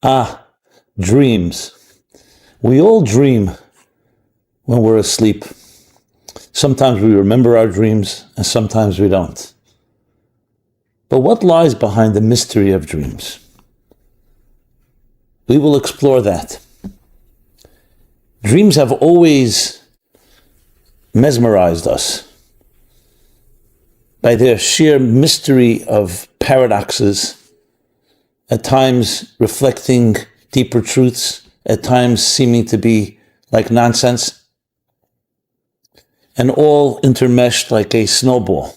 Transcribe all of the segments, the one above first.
Ah, dreams. We all dream when we're asleep. Sometimes we remember our dreams and sometimes we don't. But what lies behind the mystery of dreams? We will explore that. Dreams have always mesmerized us by their sheer mystery of paradoxes, at times reflecting deeper truths, at times seeming to be like nonsense, and all intermeshed like a snowball.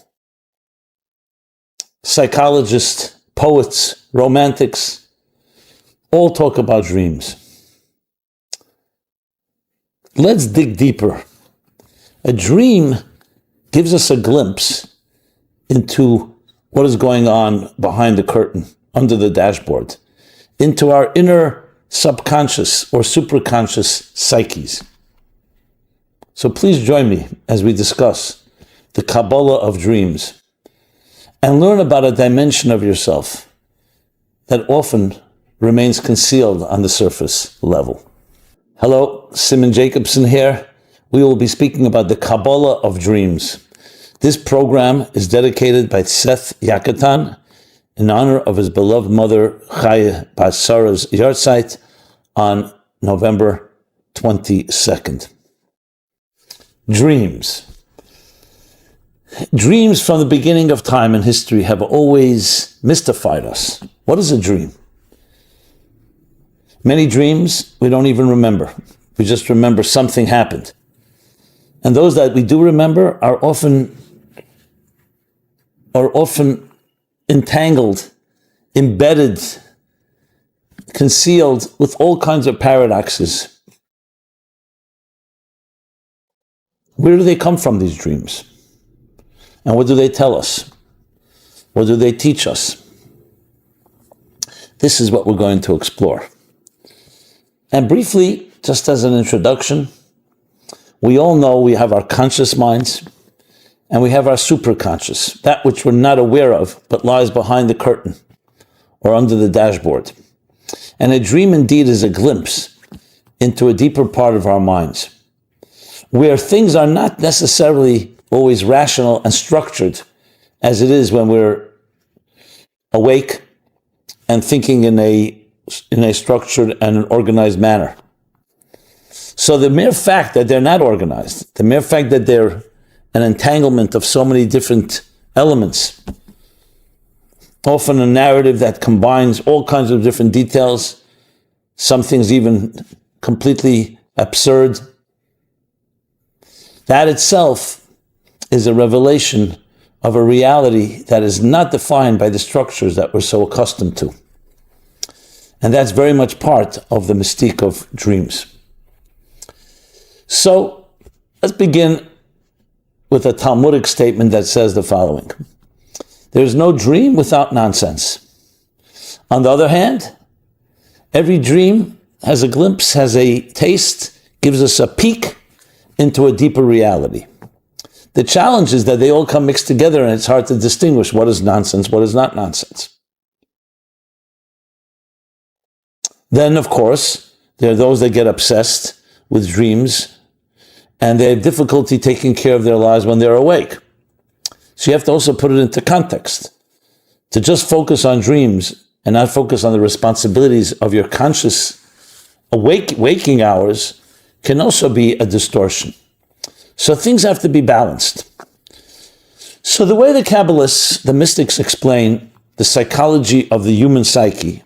Psychologists, poets, romantics, all talk about dreams. Let's dig deeper. A dream gives us a glimpse into what is going on behind the curtain, under the dashboard, into our inner subconscious or superconscious psyches. So please join me as we discuss the Kabbalah of dreams and learn about a dimension of yourself that often remains concealed on the surface level. Hello, Simon Jacobson here. We will be speaking about the Kabbalah of dreams. This program is dedicated by Seth Yakatan in honor of his beloved mother, Chaya Bas Sarah's yahrzeit on November 22nd. Dreams. Dreams from the beginning of time and history have always mystified us. What is a dream? Many dreams we don't even remember. We just remember something happened. And those that we do remember are often entangled, embedded, concealed with all kinds of paradoxes. Where do they come from, these dreams? And what do they tell us? What do they teach us? This is what we're going to explore. And briefly, just as an introduction, we all know we have our conscious minds and we have our superconscious, that which we're not aware of but lies behind the curtain or under the dashboard. And a dream indeed is a glimpse into a deeper part of our minds, where things are not necessarily always rational and structured as it is when we're awake and thinking in a structured and an organized manner. So the mere fact that they're not organized, the mere fact that they're an entanglement of so many different elements, often a narrative that combines all kinds of different details, some things even completely absurd, that itself is a revelation of a reality that is not defined by the structures that we're so accustomed to. And that's very much part of the mystique of dreams. So let's begin with a Talmudic statement that says the following: there's no dream without nonsense. On the other hand, every dream has a glimpse, has a taste, gives us a peek into a deeper reality. The challenge is that they all come mixed together and it's hard to distinguish what is nonsense, what is not nonsense. Then, of course, there are those that get obsessed with dreams and they have difficulty taking care of their lives when they're awake. So you have to also put it into context. To just focus on dreams and not focus on the responsibilities of your conscious waking hours can also be a distortion. So things have to be balanced. So the way the Kabbalists, the mystics, explain the psychology of the human psyche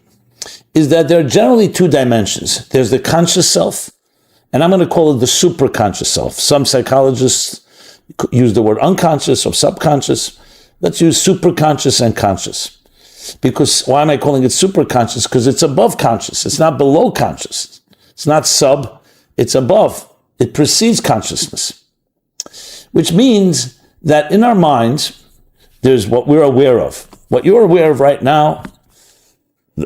is that there are generally two dimensions. There's the conscious self, and I'm going to call it the superconscious self. Some psychologists use the word unconscious or subconscious. Let's use superconscious and conscious. Because why am I calling it superconscious? Because it's above conscious. It's not below conscious. It's not sub, it's above. It precedes consciousness. Which means that in our minds, there's what we're aware of. What you're aware of right now,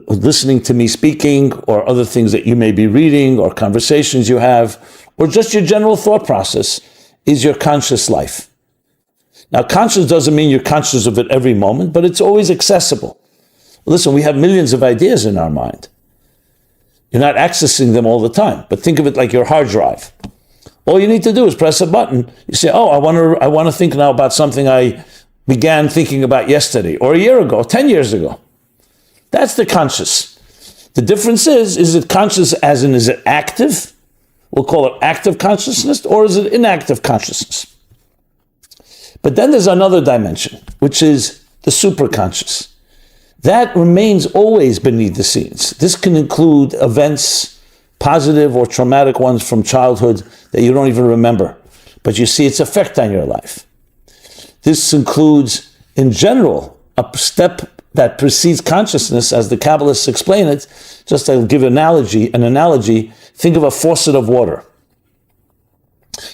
listening to me speaking, or other things that you may be reading, or conversations you have, or just your general thought process, is your conscious life. Now, conscious doesn't mean you're conscious of it every moment, but it's always accessible. Listen, we have millions of ideas in our mind. You're not accessing them all the time, but think of it like your hard drive. All you need to do is press a button. You say, oh, I want to think now about something I began thinking about yesterday, or a year ago, 10 years ago. That's the conscious. The difference is it conscious as in, is it active? We'll call it active consciousness, or is it inactive consciousness? But then there's another dimension, which is the superconscious. That remains always beneath the scenes. This can include events, positive or traumatic ones from childhood that you don't even remember, but you see its effect on your life. This includes, in general, a step that precedes consciousness, as the Kabbalists explain it. Just to give an analogy, think of a faucet of water.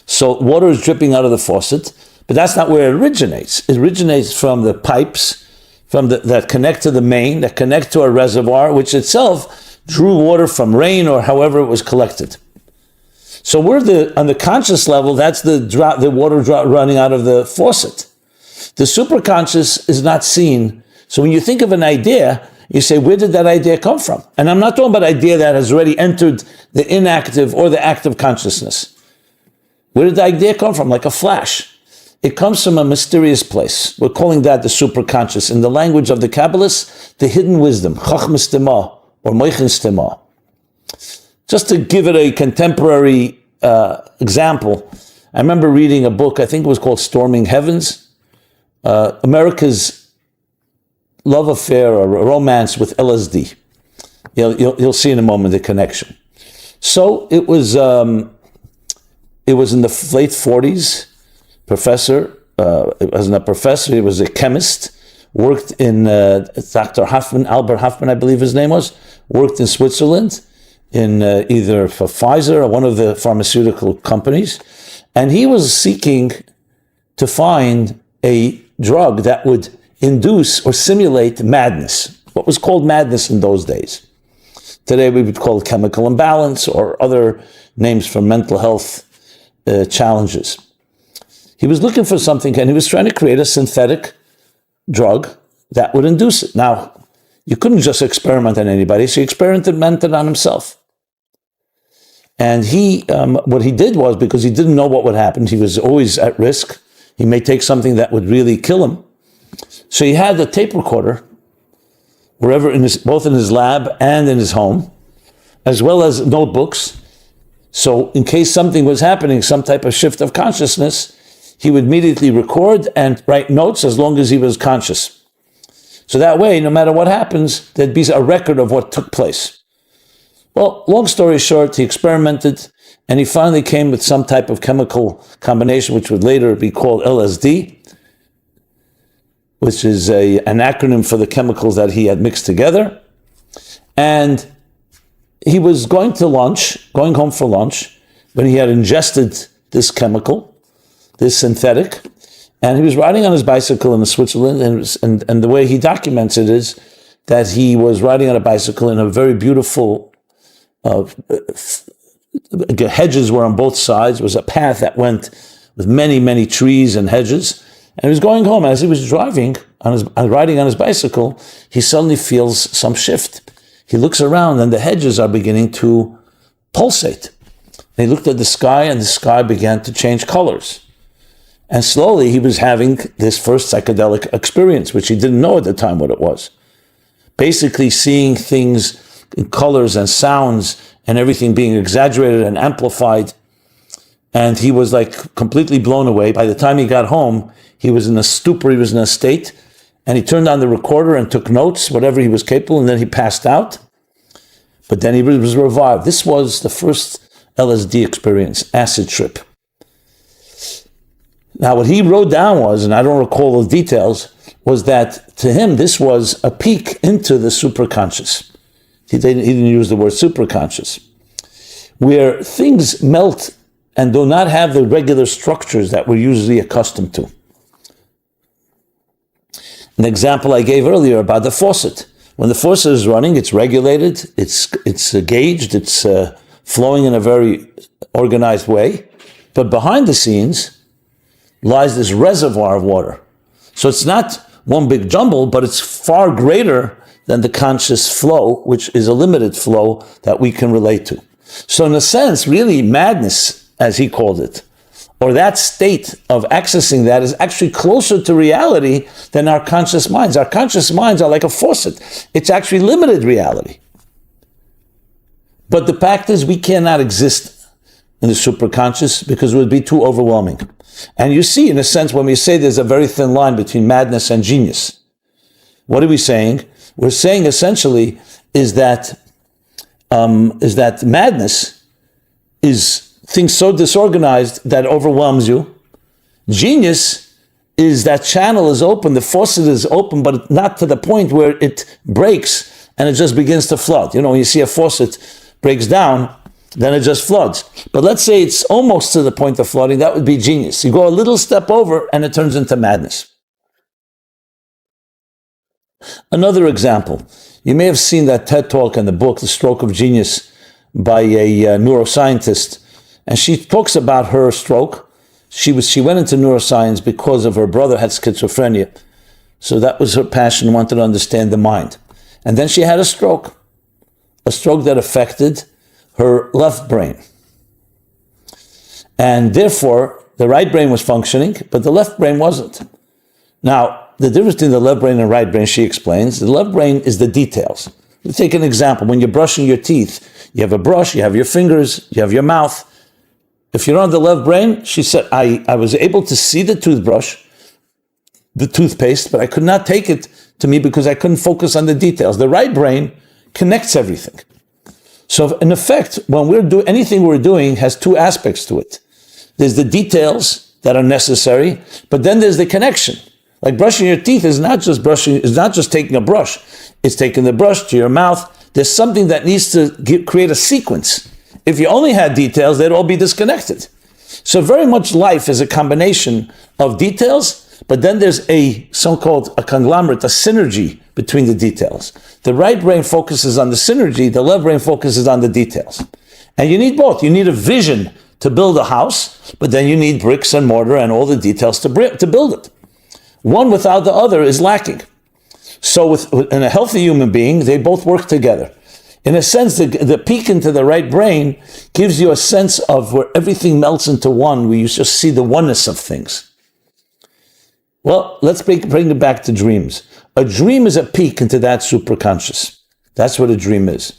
So water is dripping out of the faucet, but that's not where it originates. It originates from the pipes that connect to the main, that connect to a reservoir, which itself drew water from rain or however it was collected. So on the conscious level, that's the water running out of the faucet. The superconscious is not seen. So when you think of an idea, you say, where did that idea come from? And I'm not talking about an idea that has already entered the inactive or the active consciousness. Where did the idea come from? Like a flash. It comes from a mysterious place. We're calling that the superconscious. In the language of the Kabbalists, the hidden wisdom, Chachmas Tema or Moichin Tema. Just to give it a contemporary example, I remember reading a book, I think it was called Storming Heavens, America's love affair or romance with LSD. You'll see in a moment the connection. So it was in the late 40s. Professor, it wasn't a professor, he was a chemist, worked in Dr. Hoffman, Albert Hoffman, I believe his name was, worked in Switzerland, in either for Pfizer or one of the pharmaceutical companies, and he was seeking to find a drug that would induce or simulate madness, what was called madness in those days. Today we would call it chemical imbalance or other names for mental health challenges. He was looking for something, and he was trying to create a synthetic drug that would induce it. Now, you couldn't just experiment on anybody, so he experimented on himself. And what he did was, because he didn't know what would happen, he was always at risk. He may take something that would really kill him. So he had a tape recorder, wherever, both in his lab and in his home, as well as notebooks. So in case something was happening, some type of shift of consciousness, he would immediately record and write notes as long as he was conscious. So that way, no matter what happens, there'd be a record of what took place. Well, long story short, he experimented, and he finally came with some type of chemical combination, which would later be called LSD, which is an acronym for the chemicals that he had mixed together. And he was going home for lunch, when he had ingested this chemical, this synthetic, and he was riding on his bicycle in Switzerland, and the way he documents it is that he was riding on a bicycle in a very beautiful, hedges were on both sides. It was a path that went with many, many trees and hedges, and he was going home. As he was riding on his bicycle, he suddenly feels some shift. He looks around, and the hedges are beginning to pulsate. And he looked at the sky, and the sky began to change colors. And slowly he was having this first psychedelic experience, which he didn't know at the time what it was. Basically seeing things in colors and sounds and everything being exaggerated and amplified. And he was like completely blown away. By the time he got home, he was in a stupor, he was in a state, and he turned on the recorder and took notes, whatever he was capable, and then he passed out. But then he was revived. This was the first LSD experience, acid trip. Now, what he wrote down was, and I don't recall the details, was that to him, this was a peek into the superconscious. He didn't use the word superconscious, where things melt and do not have the regular structures that we're usually accustomed to. An example I gave earlier about the faucet. When the faucet is running, it's regulated, it's gauged, it's flowing in a very organized way. But behind the scenes lies this reservoir of water. So it's not one big jumble, but it's far greater than the conscious flow, which is a limited flow that we can relate to. So in a sense, really madness, as he called it, or that state of accessing that is actually closer to reality than our conscious minds. Our conscious minds are like a faucet. It's actually limited reality. But the fact is we cannot exist in the superconscious because it would be too overwhelming. And you see, in a sense, when we say there's a very thin line between madness and genius, what are we saying? We're saying essentially is that madness is things so disorganized that it overwhelms you. Genius is that channel is open, the faucet is open, but not to the point where it breaks and it just begins to flood. You know, when you see a faucet breaks down, then it just floods. But let's say it's almost to the point of flooding, that would be genius. You go a little step over and it turns into madness. Another example, you may have seen that TED Talk and the book, The Stroke of Genius, by a neuroscientist. And she talks about her stroke. She went into neuroscience because of her brother had schizophrenia. So that was her passion, wanted to understand the mind. And then she had a stroke that affected her left brain. And therefore, the right brain was functioning, but the left brain wasn't. Now, the difference between the left brain and right brain, she explains, the left brain is the details. Let's take an example. When you're brushing your teeth, you have a brush, you have your fingers, you have your mouth. If you're on the left brain, she said, I was able to see the toothbrush, the toothpaste, but I could not take it to me because I couldn't focus on the details. The right brain connects everything. So in effect, when anything we're doing has two aspects to it. There's the details that are necessary, but then there's the connection. Like brushing your teeth is not just taking a brush. It's taking the brush to your mouth. There's something that needs to create a sequence. If you only had details, they'd all be disconnected. So very much life is a combination of details, but then there's a so-called a conglomerate, a synergy between the details. The right brain focuses on the synergy, the left brain focuses on the details. And you need both. You need a vision to build a house, but then you need bricks and mortar and all the details to build it. One without the other is lacking. So in a healthy human being, they both work together. In a sense, the peek into the right brain gives you a sense of where everything melts into one, where you just see the oneness of things. Well, let's bring it back to dreams. A dream is a peek into that superconscious. That's what a dream is.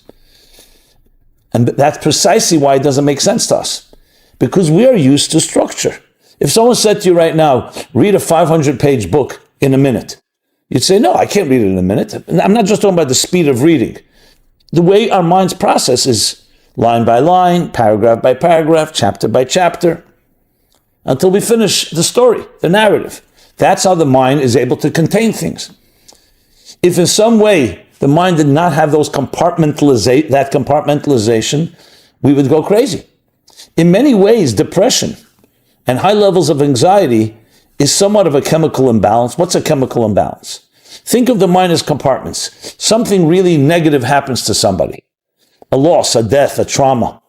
And that's precisely why it doesn't make sense to us. Because we are used to structure. If someone said to you right now, read a 500-page book in a minute, you'd say, no, I can't read it in a minute. I'm not just talking about the speed of reading. The way our minds process is line by line, paragraph by paragraph, chapter by chapter, until we finish the story, the narrative. That's how the mind is able to contain things. If in some way the mind did not have that compartmentalization, we would go crazy. In many ways, depression and high levels of anxiety is somewhat of a chemical imbalance. What's a chemical imbalance? Think of the mind as compartments. Something really negative happens to somebody. A loss, a death, a trauma.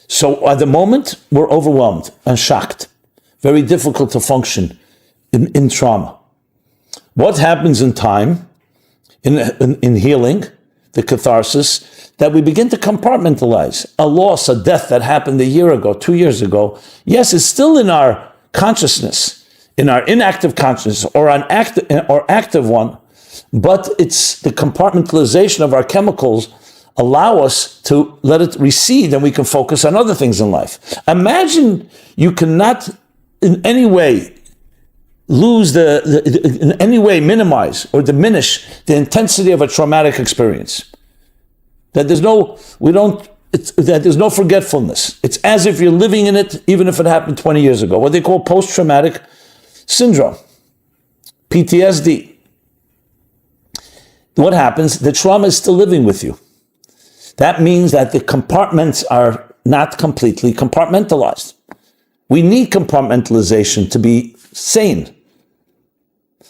So at the moment, we're overwhelmed and shocked. Very difficult to function in trauma. What happens in time, in healing, the catharsis, that we begin to compartmentalize. A loss, a death that happened a year ago, 2 years ago, yes, it's still in our consciousness, in our inactive consciousness or active one, but it's the compartmentalization of our chemicals allow us to let it recede and we can focus on other things in life. Imagine you cannot in any way in any way minimize or diminish the intensity of a traumatic experience. That there's no forgetfulness. It's as if you're living in it, even if it happened 20 years ago. What they call post-traumatic syndrome, PTSD. What happens? The trauma is still living with you. That means that the compartments are not completely compartmentalized. We need compartmentalization to be sane.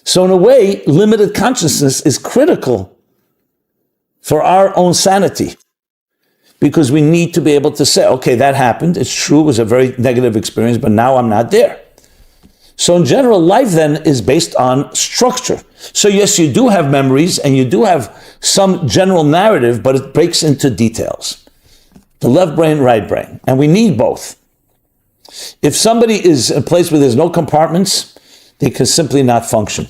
So in a way, limited consciousness is critical for our own sanity, because we need to be able to say, okay, that happened. It's true. It was a very negative experience, but now I'm not there. So in general, life then is based on structure. So yes, you do have memories and you do have some general narrative, but it breaks into details. The left brain, right brain. And we need both. If somebody is in a place where there's no compartments, they can simply not function.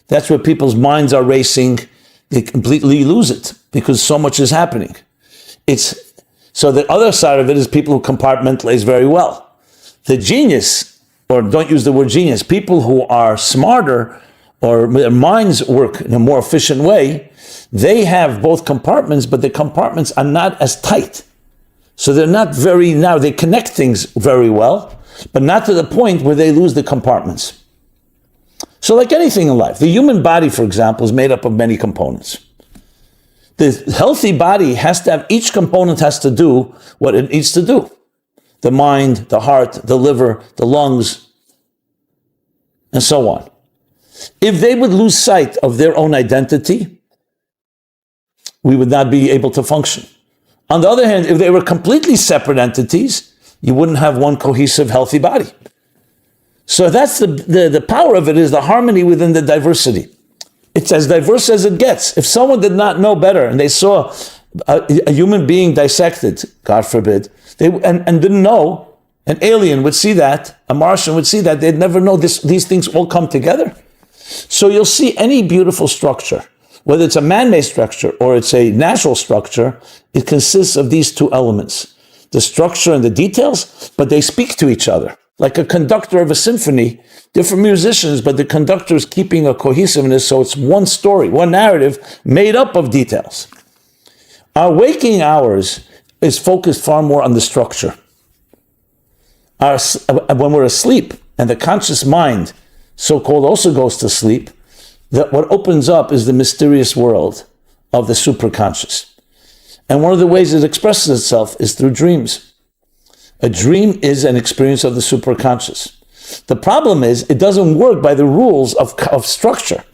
That's where people's minds are racing. They completely lose it because so much is happening. So the other side of it is people who compartmentalize very well. The genius, or don't use the word genius, people who are smarter or their minds work in a more efficient way, they have both compartments, but the compartments are not as tight. So they're not they connect things very well, but not to the point where they lose the compartments. So like anything in life, the human body, for example, is made up of many components. The healthy body has to have, each component has to do what it needs to do. The mind, the heart, the liver, the lungs, and so on. If they would lose sight of their own identity, we would not be able to function. On the other hand, if they were completely separate entities, you wouldn't have one cohesive, healthy body. So that's the power of it, is the harmony within the diversity. It's as diverse as it gets. If someone did not know better and they saw a human being dissected, God forbid, and didn't know, an alien would see that, a Martian would see that, they'd never know these things all come together. So you'll see any beautiful structure, whether it's a man-made structure or it's a natural structure, it consists of these two elements, the structure and the details, but they speak to each other. Like a conductor of a symphony, different musicians, but the conductor is keeping a cohesiveness, so it's one story, one narrative made up of details. Our waking hours is focused far more on the structure. When we're asleep and the conscious mind, so-called, also goes to sleep, what opens up is the mysterious world of the superconscious. And one of the ways it expresses itself is through dreams. A dream is an experience of the superconscious. The problem is it doesn't work by the rules of structure.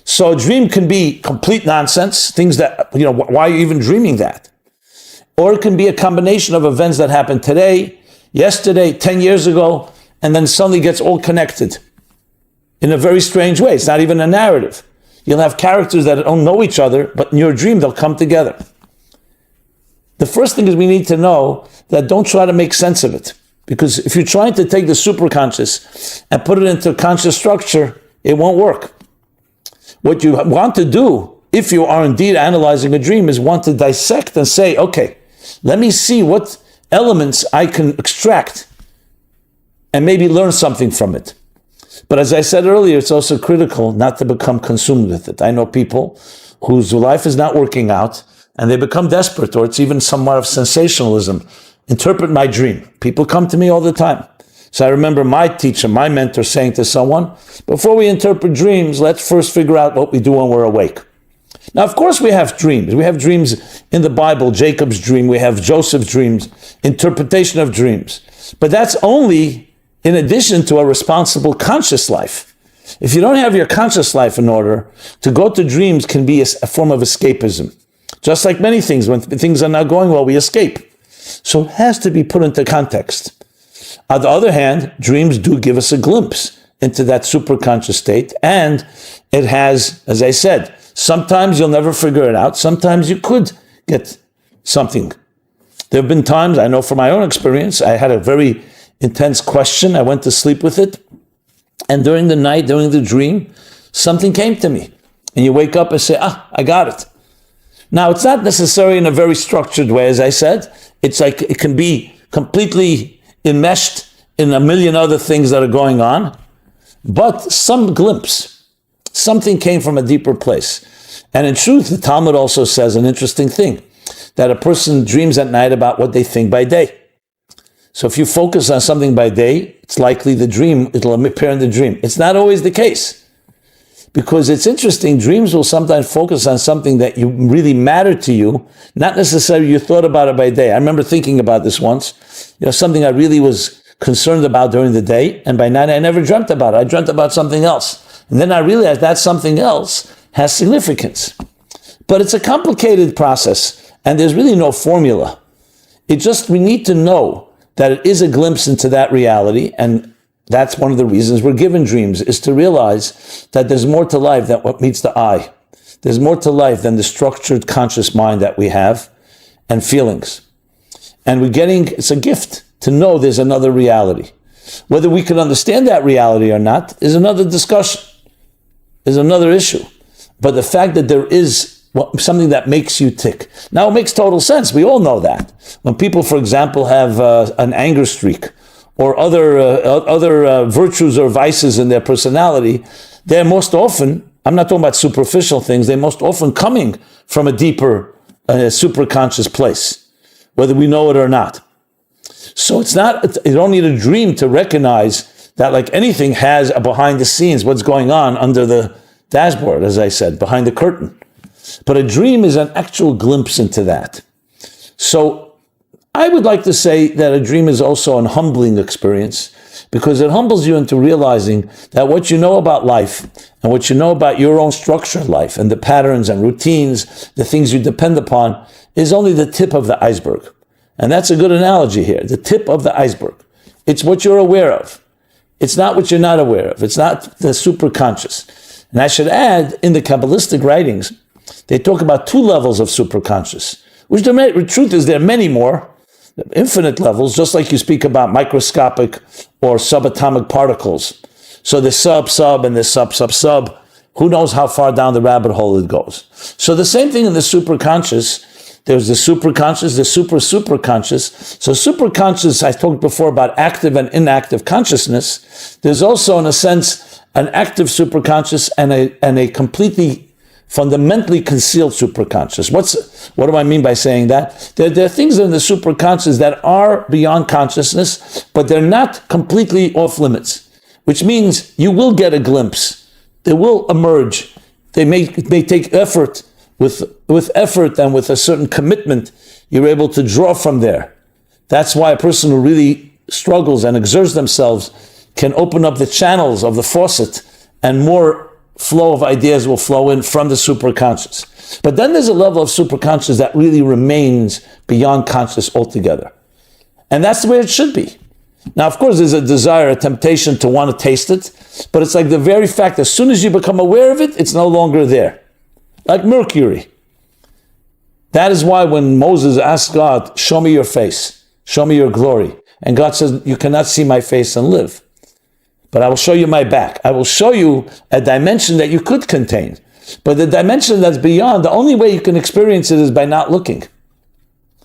So a dream can be complete nonsense, things that, why are you even dreaming that? Or it can be a combination of events that happened today, yesterday, 10 years ago, and then suddenly gets all connected in a very strange way. It's not even a narrative. You'll have characters that don't know each other, but in your dream they'll come together. The first thing is we need to know that don't try to make sense of it. Because if you're trying to take the superconscious and put it into conscious structure, it won't work. What you want to do, if you are indeed analyzing a dream, is want to dissect and say, okay, let me see what elements I can extract and maybe learn something from it. But as I said earlier, it's also critical not to become consumed with it. I know people whose life is not working out, and they become desperate, or it's even somewhat of sensationalism. Interpret my dream. People come to me all the time. So I remember my teacher, my mentor, saying to someone, before we interpret dreams, let's first figure out what we do when we're awake. Now, of course, we have dreams. We have dreams in the Bible, Jacob's dream. We have Joseph's dreams, interpretation of dreams. But that's only in addition to a responsible conscious life. If you don't have your conscious life in order, to go to dreams can be a form of escapism. Just like many things, when things are not going well, we escape. So it has to be put into context. On the other hand, dreams do give us a glimpse into that superconscious state. And it has, as I said, sometimes you'll never figure it out. Sometimes you could get something. There have been times, I know from my own experience, I had a very intense question. I went to sleep with it. And during the night, during the dream, something came to me. And you wake up and say, I got it. Now, it's not necessarily in a very structured way, as I said. It's like it can be completely enmeshed in a million other things that are going on. But some glimpse, something came from a deeper place. And in truth, the Talmud also says an interesting thing, that a person dreams at night about what they think by day. So if you focus on something by day, it's likely it'll appear in the dream. It's not always the case. Because it's interesting, dreams will sometimes focus on something that you really matter to you, not necessarily you thought about it by day. I remember thinking about this once, something I really was concerned about during the day, and by night I never dreamt about it. I dreamt about something else. And then I realized that something else has significance. But it's a complicated process, and there's really no formula. We need to know that it is a glimpse into that reality, and That's one of the reasons we're given dreams, is to realize that there's more to life than what meets the eye. There's more to life than the structured conscious mind that we have and feelings. And it's a gift to know there's another reality. Whether we can understand that reality or not is another discussion, is another issue. But the fact that there is something that makes you tick. Now, it makes total sense. We all know that. When people, for example, have an anger streak or other virtues or vices in their personality, they're most often, I'm not talking about superficial things, they're most often coming from a deeper, superconscious place, whether we know it or not. So you don't need a dream to recognize that, like anything, has a behind the scenes, what's going on under the dashboard, as I said, behind the curtain. But a dream is an actual glimpse into that. So I would like to say that a dream is also an humbling experience, because it humbles you into realizing that what you know about life and what you know about your own structure of life and the patterns and routines, the things you depend upon, is only the tip of the iceberg. And that's a good analogy here, the tip of the iceberg. It's what you're aware of. It's not what you're not aware of. It's not the superconscious. And I should add, in the Kabbalistic writings, they talk about 2 levels of superconscious, which the truth is there are many more, infinite levels, just like you speak about microscopic or subatomic particles. So the sub, and the sub. Who knows how far down the rabbit hole it goes. So the same thing in the superconscious. There's the superconscious, the superconscious. So superconscious, I talked before about active and inactive consciousness. There's also, in a sense, an active superconscious and a completely fundamentally concealed superconscious. What do I mean by saying that? There are things in the superconscious that are beyond consciousness, but they're not completely off limits, which means you will get a glimpse. They will emerge. They may take effort. With effort and with a certain commitment, you're able to draw from there. That's why a person who really struggles and exerts themselves can open up the channels of the faucet, and more flow of ideas will flow in from the superconscious. But then there's a level of superconscious that really remains beyond conscious altogether. And that's the way it should be. Now, of course, there's a desire, a temptation to want to taste it, but it's like the very fact, as soon as you become aware of it, it's no longer there. Like mercury. That is why when Moses asked God, show me your face, show me your glory. And God says, you cannot see my face and live. But I will show you my back. I will show you a dimension that you could contain. But the dimension that's beyond, the only way you can experience it is by not looking.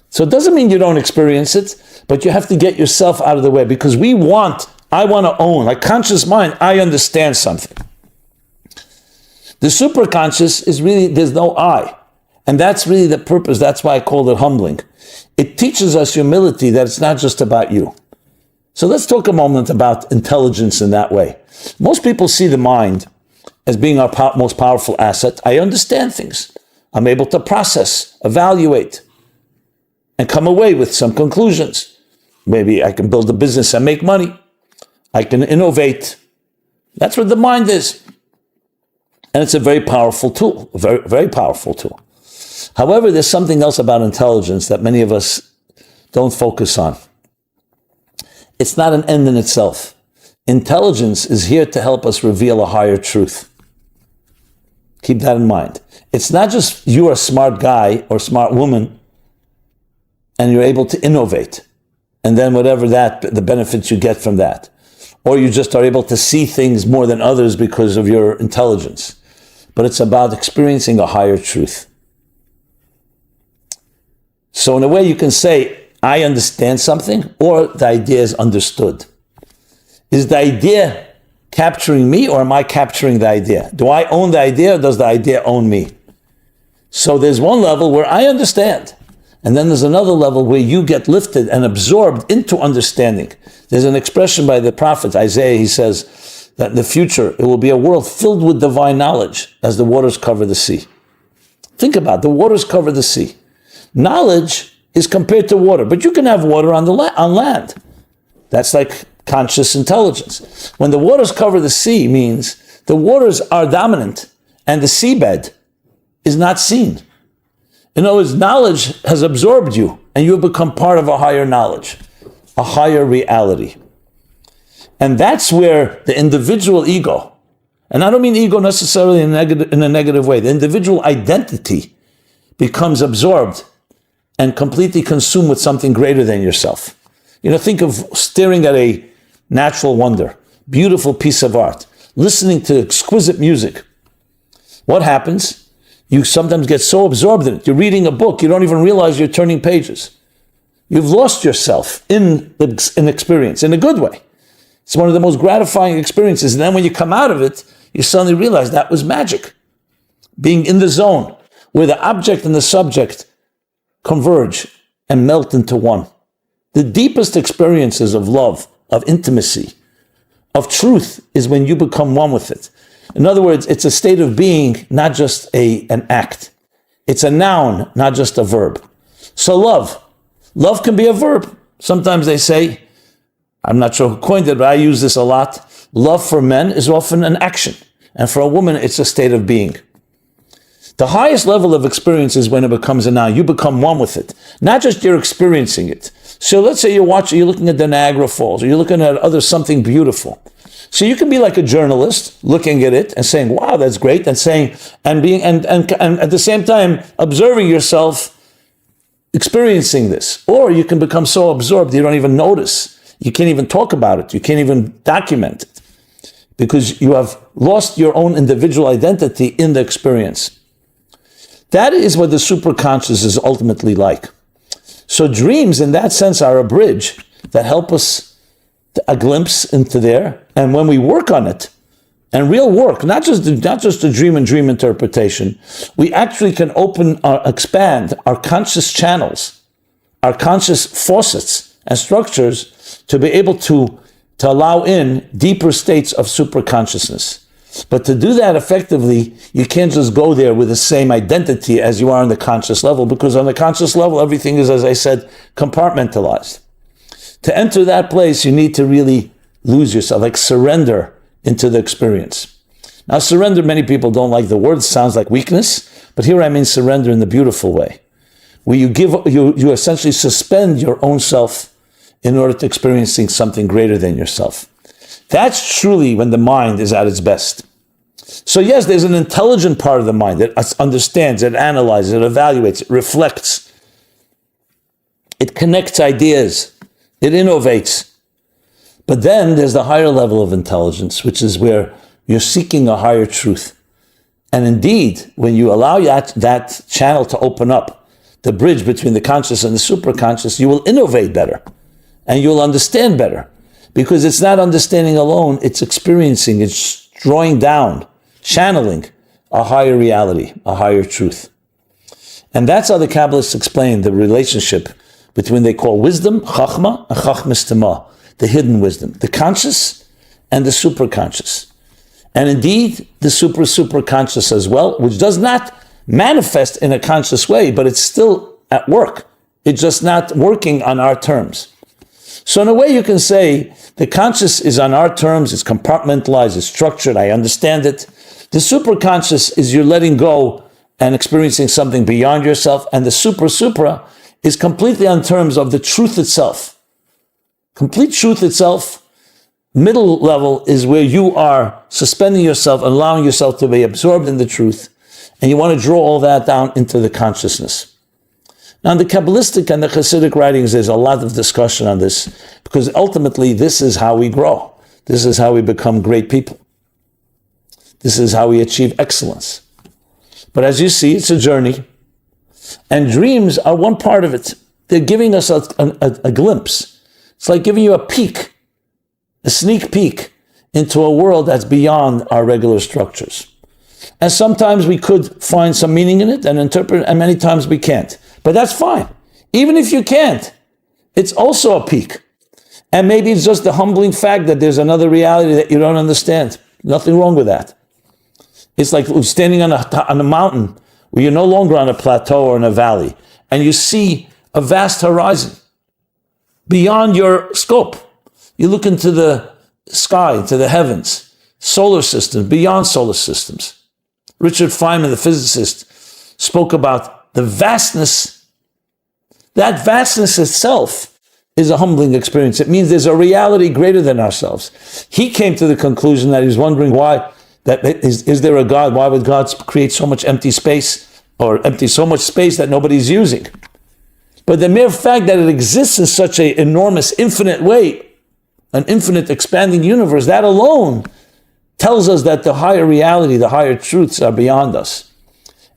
So it doesn't mean you don't experience it, but you have to get yourself out of the way, because I want to own, like conscious mind, I understand something. The superconscious is really, there's no I. And that's really the purpose. That's why I called it humbling. It teaches us humility, that it's not just about you. So let's talk a moment about intelligence in that way. Most people see the mind as being our most powerful asset. I understand things. I'm able to process, evaluate, and come away with some conclusions. Maybe I can build a business and make money. I can innovate. That's what the mind is. And it's a very powerful tool, a very, very powerful tool. However, there's something else about intelligence that many of us don't focus on. It's not an end in itself. Intelligence is here to help us reveal a higher truth. Keep that in mind. It's not just you're a smart guy or smart woman and you're able to innovate, and then whatever the benefits you get from that. Or you just are able to see things more than others because of your intelligence. But it's about experiencing a higher truth. So in a way you can say, I understand something, or the idea is understood. Is the idea capturing me, or am I capturing the idea? Do I own the idea, or does the idea own me? So there's one level where I understand, and then there's another level where you get lifted and absorbed into understanding. There's an expression by the prophet Isaiah. He says that in the future it will be a world filled with divine knowledge as the waters cover the sea. Think about it. The waters cover the sea. Knowledge is compared to water, but you can have water on land. That's like conscious intelligence. When the waters cover the sea, means the waters are dominant and the seabed is not seen. In other words, knowledge has absorbed you and you have become part of a higher knowledge, a higher reality. And that's where the individual ego, and I don't mean ego necessarily in a negative way, the individual identity becomes absorbed and completely consumed with something greater than yourself. Think of staring at a natural wonder, beautiful piece of art, listening to exquisite music. What happens? You sometimes get so absorbed in it. You're reading a book, you don't even realize you're turning pages. You've lost yourself in experience, in a good way. It's one of the most gratifying experiences. And then when you come out of it, you suddenly realize that was magic. Being in the zone where the object and the subject converge and melt into one. The deepest experiences of love, of intimacy, of truth is when you become one with it. In other words, it's a state of being, not just an act. It's a noun, not just a verb. So love can be a verb. Sometimes they say, I'm not sure who coined it, but I use this a lot. Love for men is often an action. And for a woman, it's a state of being. The highest level of experience is when it becomes a noun. You become one with it. Not just you're experiencing it. So let's say you're looking at the Niagara Falls, or you're looking at something beautiful. So you can be like a journalist looking at it and saying, wow, that's great, and and at the same time observing yourself experiencing this. Or you can become so absorbed you don't even notice. You can't even talk about it. You can't even document it because you have lost your own individual identity in the experience. That is what the superconscious is ultimately like. So dreams in that sense are a bridge that help us a glimpse into there. And when we work on it, and real work, not just the dream and dream interpretation, we actually can expand our conscious channels, our conscious faucets and structures to be able to allow in deeper states of superconsciousness. But to do that effectively, you can't just go there with the same identity as you are on the conscious level, because on the conscious level, everything is, as I said, compartmentalized. To enter that place, you need to really lose yourself, like surrender into the experience. Now, surrender, many people don't like the word, it sounds like weakness, but here I mean surrender in the beautiful way, where you essentially suspend your own self in order to experiencing something greater than yourself. That's truly when the mind is at its best. So yes, there's an intelligent part of the mind that understands, it analyzes, it evaluates, it reflects. It connects ideas. It innovates. But then there's the higher level of intelligence, which is where you're seeking a higher truth. And indeed, when you allow that channel to open up, the bridge between the conscious and the superconscious, you will innovate better. And you'll understand better. Because it's not understanding alone, it's experiencing, it's drawing down, channeling a higher reality, a higher truth. And that's how the Kabbalists explain the relationship between, they call wisdom, chachma, and chachmas tema, the hidden wisdom, the conscious and the superconscious. And indeed, the superconscious as well, which does not manifest in a conscious way, but it's still at work. It's just not working on our terms. So in a way you can say the conscious is on our terms, it's compartmentalized, it's structured, I understand it. The superconscious is you're letting go and experiencing something beyond yourself, and the supra is completely on terms of the truth itself. Complete truth itself. Middle level is where you are suspending yourself, allowing yourself to be absorbed in the truth, and you want to draw all that down into the consciousness. Now, in the Kabbalistic and the Hasidic writings, there's a lot of discussion on this, because ultimately this is how we grow. This is how we become great people. This is how we achieve excellence. But as you see, it's a journey, and dreams are one part of it. They're giving us a glimpse. It's like giving you a peek, a sneak peek into a world that's beyond our regular structures. And sometimes we could find some meaning in it and interpret it, and many times we can't. But that's fine. Even if you can't, it's also a peek. And maybe it's just the humbling fact that there's another reality that you don't understand. Nothing wrong with that. It's like standing on a mountain where you're no longer on a plateau or in a valley, and you see a vast horizon beyond your scope. You look into the sky, into the heavens, solar systems, beyond solar systems. Richard Feynman, the physicist, spoke about the vastness. That vastness itself is a humbling experience. It means there's a reality greater than ourselves. He came to the conclusion that he's wondering why, is there a God? Why would God create so much empty space, or empty so much space that nobody's using? But the mere fact that it exists in such an enormous, infinite way, an infinite expanding universe, that alone tells us that the higher reality, the higher truths are beyond us.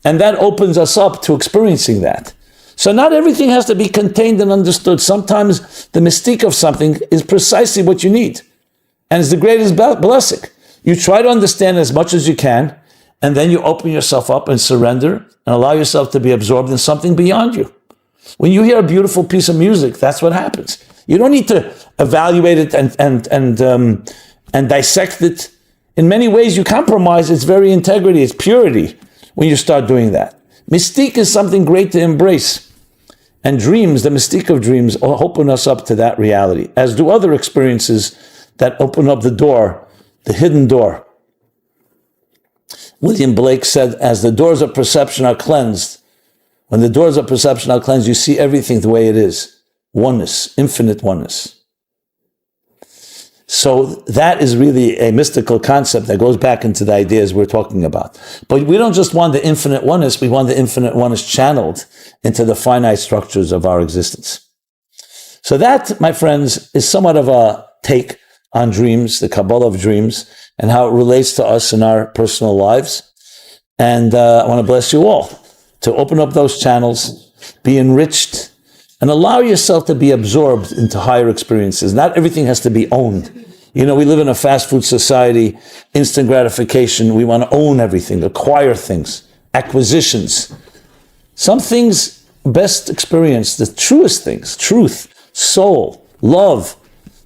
And that opens us up to experiencing that. So not everything has to be contained and understood. Sometimes the mystique of something is precisely what you need. And it's the greatest blessing. You try to understand as much as you can, and then you open yourself up and surrender and allow yourself to be absorbed in something beyond you. When you hear a beautiful piece of music, that's what happens. You don't need to evaluate it and dissect it. In many ways, you compromise its very integrity, its purity, when you start doing that. Mystique is something great to embrace. And dreams, the mystique of dreams, open us up to that reality, as do other experiences that open up the door, the hidden door. William Blake said, as the doors of perception are cleansed, when the doors of perception are cleansed, you see everything the way it is. Oneness, infinite oneness. So that is really a mystical concept that goes back into the ideas we're talking about. But we don't just want the infinite oneness, we want the infinite oneness channeled into the finite structures of our existence. So that, my friends, is somewhat of a take on dreams, the Kabbalah of dreams, and how it relates to us in our personal lives. And I want to bless you all to open up those channels, be enriched, and allow yourself to be absorbed into higher experiences. Not everything has to be owned. You know, we live in a fast food society, instant gratification. We want to own everything, acquire things, acquisitions. Some things best experienced, the truest things, truth, soul, love,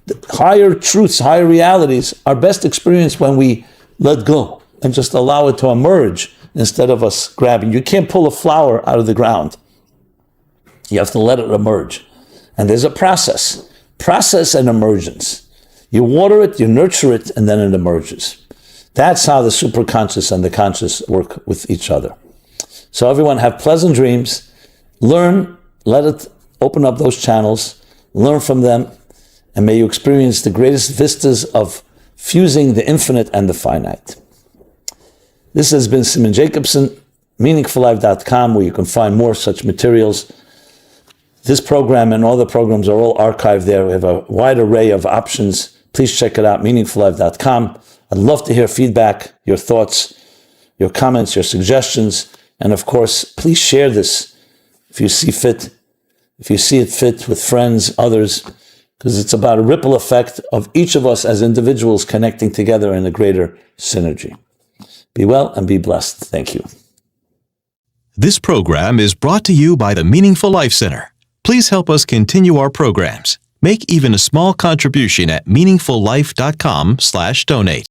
the higher truths, higher realities are best experienced when we let go and just allow it to emerge instead of us grabbing. You can't pull a flower out of the ground. You have to let it emerge. And there's a process and emergence. You water it, you nurture it, and then it emerges. That's how the superconscious and the conscious work with each other. So everyone have pleasant dreams, learn, let it open up those channels, learn from them, and may you experience the greatest vistas of fusing the infinite and the finite. This has been Simon Jacobson, meaningfullife.com, where you can find more such materials. This program and all the programs are all archived there. We have a wide array of options. Please check it out, meaningfullife.com. I'd love to hear feedback, your thoughts, your comments, your suggestions. And of course, please share this if you see fit, if you see it fit with friends, others, because it's about a ripple effect of each of us as individuals connecting together in a greater synergy. Be well and be blessed. Thank you. This program is brought to you by the Meaningful Life Center. Please help us continue our programs. Make even a small contribution at meaningfullife.com/donate.